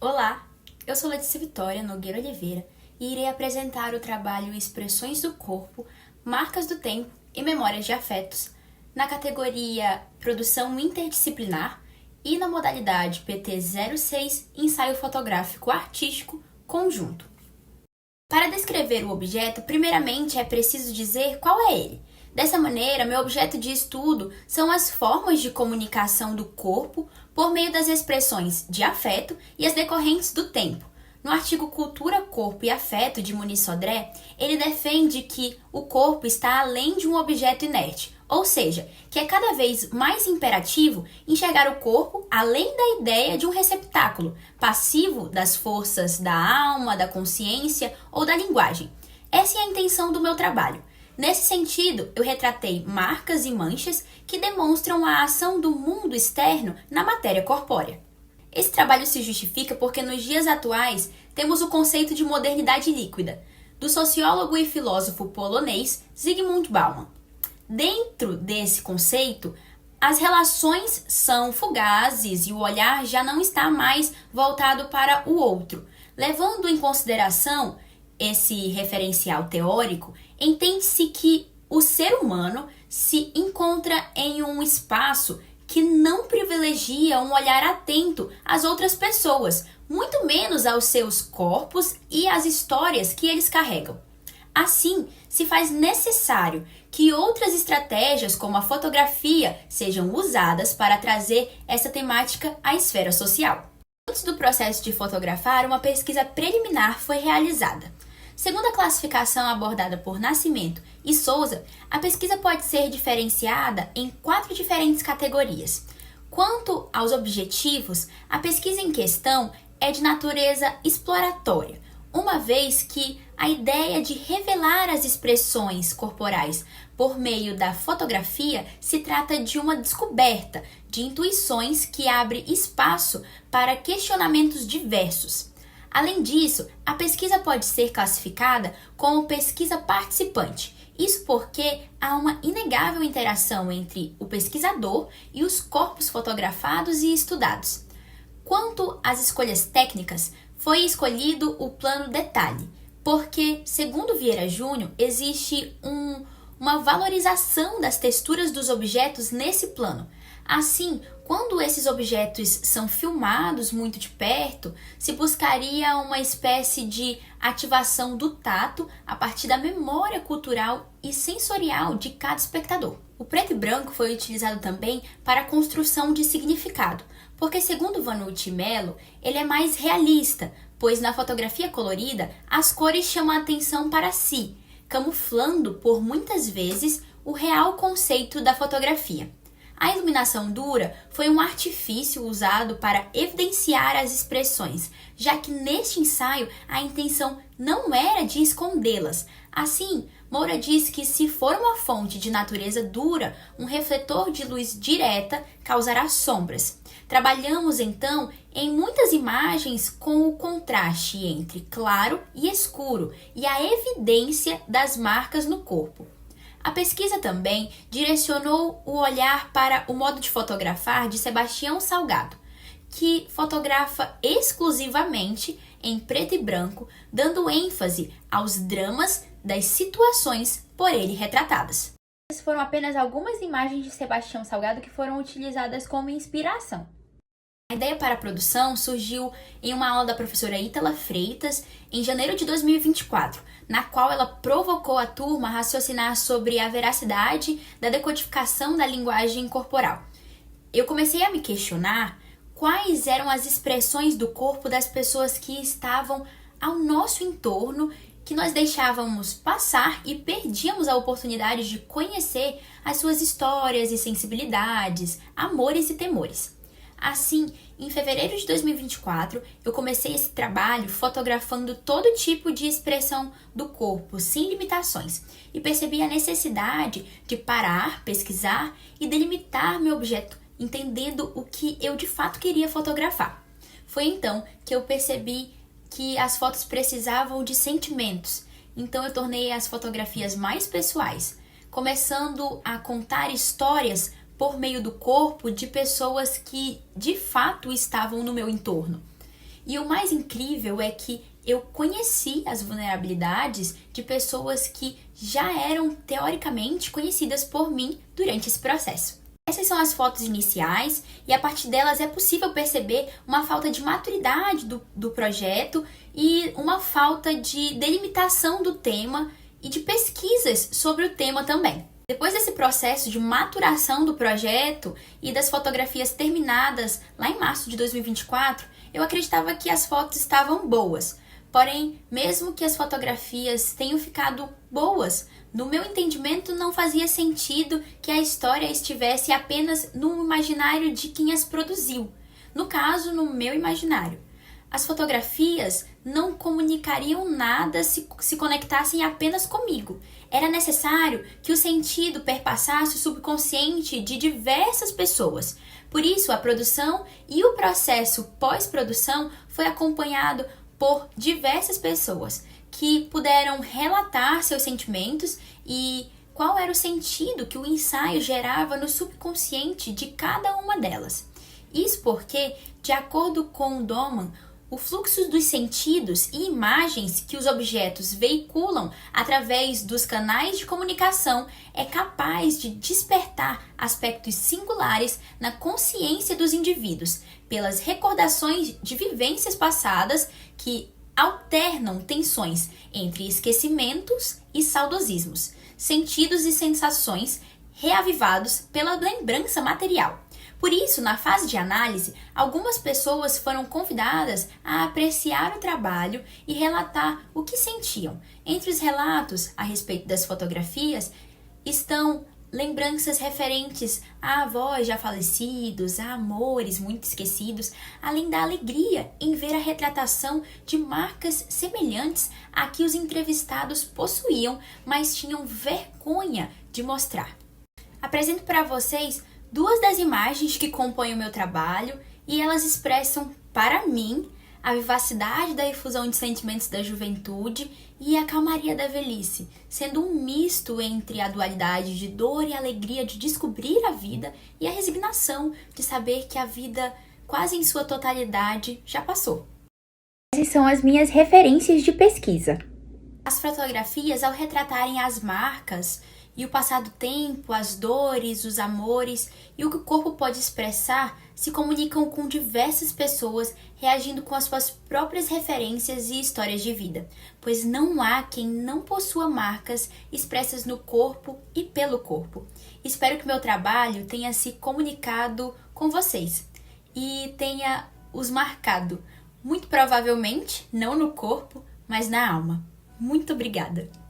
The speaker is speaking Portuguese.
Olá, eu sou Letícia Vitória Nogueira Oliveira e irei apresentar o trabalho Expressões do Corpo, Marcas do Tempo e Memórias de Afetos, na categoria Produção Interdisciplinar e na modalidade PT06 Ensaio Fotográfico Artístico Conjunto. Para descrever o objeto, primeiramente é preciso dizer qual é ele. Dessa maneira, meu objeto de estudo são as formas de comunicação do corpo por meio das expressões de afeto e as decorrentes do tempo. No artigo Cultura, Corpo e Afeto, de Muniz Sodré, ele defende que o corpo está além de um objeto inerte, ou seja, que é cada vez mais imperativo enxergar o corpo além da ideia de um receptáculo, passivo das forças da alma, da consciência ou da linguagem. Essa é a intenção do meu trabalho. Nesse sentido, eu retratei marcas e manchas que demonstram a ação do mundo externo na matéria corpórea. Esse trabalho se justifica porque nos dias atuais temos o conceito de modernidade líquida, do sociólogo e filósofo polonês Zygmunt Bauman. Dentro desse conceito, as relações são fugazes e o olhar já não está mais voltado para o outro. Levando em consideração esse referencial teórico, entende-se que o ser humano se encontra em um espaço que não privilegia um olhar atento às outras pessoas, muito menos aos seus corpos e às histórias que eles carregam. Assim, se faz necessário que outras estratégias, como a fotografia, sejam usadas para trazer essa temática à esfera social. Antes do processo de fotografar, uma pesquisa preliminar foi realizada. Segundo a classificação abordada por Nascimento e Souza, a pesquisa pode ser diferenciada em 4 diferentes categorias. Quanto aos objetivos, a pesquisa em questão é de natureza exploratória, uma vez que a ideia de revelar as expressões corporais por meio da fotografia se trata de uma descoberta de intuições que abre espaço para questionamentos diversos. Além disso, a pesquisa pode ser classificada como pesquisa participante. Isso porque há uma inegável interação entre o pesquisador e os corpos fotografados e estudados. Quanto às escolhas técnicas, foi escolhido o plano detalhe, porque, segundo Vieira Júnior, existe uma valorização das texturas dos objetos nesse plano. Assim, quando esses objetos são filmados muito de perto, se buscaria uma espécie de ativação do tato a partir da memória cultural e sensorial de cada espectador. O preto e branco foi utilizado também para a construção de significado, porque, segundo Vanucci e Mello, ele é mais realista, pois na fotografia colorida as cores chamam a atenção para si, camuflando por muitas vezes o real conceito da fotografia. A iluminação dura foi um artifício usado para evidenciar as expressões, já que neste ensaio a intenção não era de escondê-las. Assim, Moura diz que se for uma fonte de natureza dura, um refletor de luz direta causará sombras. Trabalhamos então em muitas imagens com o contraste entre claro e escuro e a evidência das marcas no corpo. A pesquisa também direcionou o olhar para o modo de fotografar de Sebastião Salgado, que fotografa exclusivamente em preto e branco, dando ênfase aos dramas das situações por ele retratadas. Essas foram apenas algumas imagens de Sebastião Salgado que foram utilizadas como inspiração. A ideia para a produção surgiu em uma aula da professora Ítala Freitas em janeiro de 2024, na qual ela provocou a turma a raciocinar sobre a veracidade da decodificação da linguagem corporal. Eu comecei a me questionar quais eram as expressões do corpo das pessoas que estavam ao nosso entorno, que nós deixávamos passar e perdíamos a oportunidade de conhecer as suas histórias e sensibilidades, amores e temores. Assim, em fevereiro de 2024, eu comecei esse trabalho fotografando todo tipo de expressão do corpo, sem limitações, e percebi a necessidade de parar, pesquisar e delimitar meu objeto, entendendo o que eu de fato queria fotografar. Foi então que eu percebi que as fotos precisavam de sentimentos, então eu tornei as fotografias mais pessoais, começando a contar histórias por meio do corpo de pessoas que de fato estavam no meu entorno. E o mais incrível é que eu conheci as vulnerabilidades de pessoas que já eram teoricamente conhecidas por mim durante esse processo. Essas são as fotos iniciais e a partir delas é possível perceber uma falta de maturidade do projeto e uma falta de delimitação do tema e de pesquisas sobre o tema também. Depois desse processo de maturação do projeto e das fotografias terminadas lá em março de 2024, eu acreditava que as fotos estavam boas. Porém, mesmo que as fotografias tenham ficado boas, no meu entendimento não fazia sentido que a história estivesse apenas no imaginário de quem as produziu. No caso, no meu imaginário. As fotografias não comunicariam nada se conectassem apenas comigo. Era necessário que o sentido perpassasse o subconsciente de diversas pessoas. Por isso, a produção e o processo pós-produção foi acompanhado por diversas pessoas que puderam relatar seus sentimentos e qual era o sentido que o ensaio gerava no subconsciente de cada uma delas. Isso porque, de acordo com o Doman, o fluxo dos sentidos e imagens que os objetos veiculam através dos canais de comunicação é capaz de despertar aspectos singulares na consciência dos indivíduos, pelas recordações de vivências passadas que alternam tensões entre esquecimentos e saudosismos, sentidos e sensações reavivados pela lembrança material. Por isso, na fase de análise, algumas pessoas foram convidadas a apreciar o trabalho e relatar o que sentiam. Entre os relatos a respeito das fotografias estão lembranças referentes a avós já falecidos, a amores muito esquecidos, além da alegria em ver a retratação de marcas semelhantes a que os entrevistados possuíam, mas tinham vergonha de mostrar. Apresento para vocês duas das imagens que compõem o meu trabalho e elas expressam, para mim, a vivacidade da efusão de sentimentos da juventude e a calmaria da velhice, sendo um misto entre a dualidade de dor e alegria de descobrir a vida e a resignação de saber que a vida, quase em sua totalidade, já passou. Essas são as minhas referências de pesquisa. As fotografias, ao retratarem as marcas e o passar do tempo, as dores, os amores e o que o corpo pode expressar, se comunicam com diversas pessoas, reagindo com as suas próprias referências e histórias de vida, pois não há quem não possua marcas expressas no corpo e pelo corpo. Espero que meu trabalho tenha se comunicado com vocês e tenha os marcado, muito provavelmente não no corpo, mas na alma. Muito obrigada!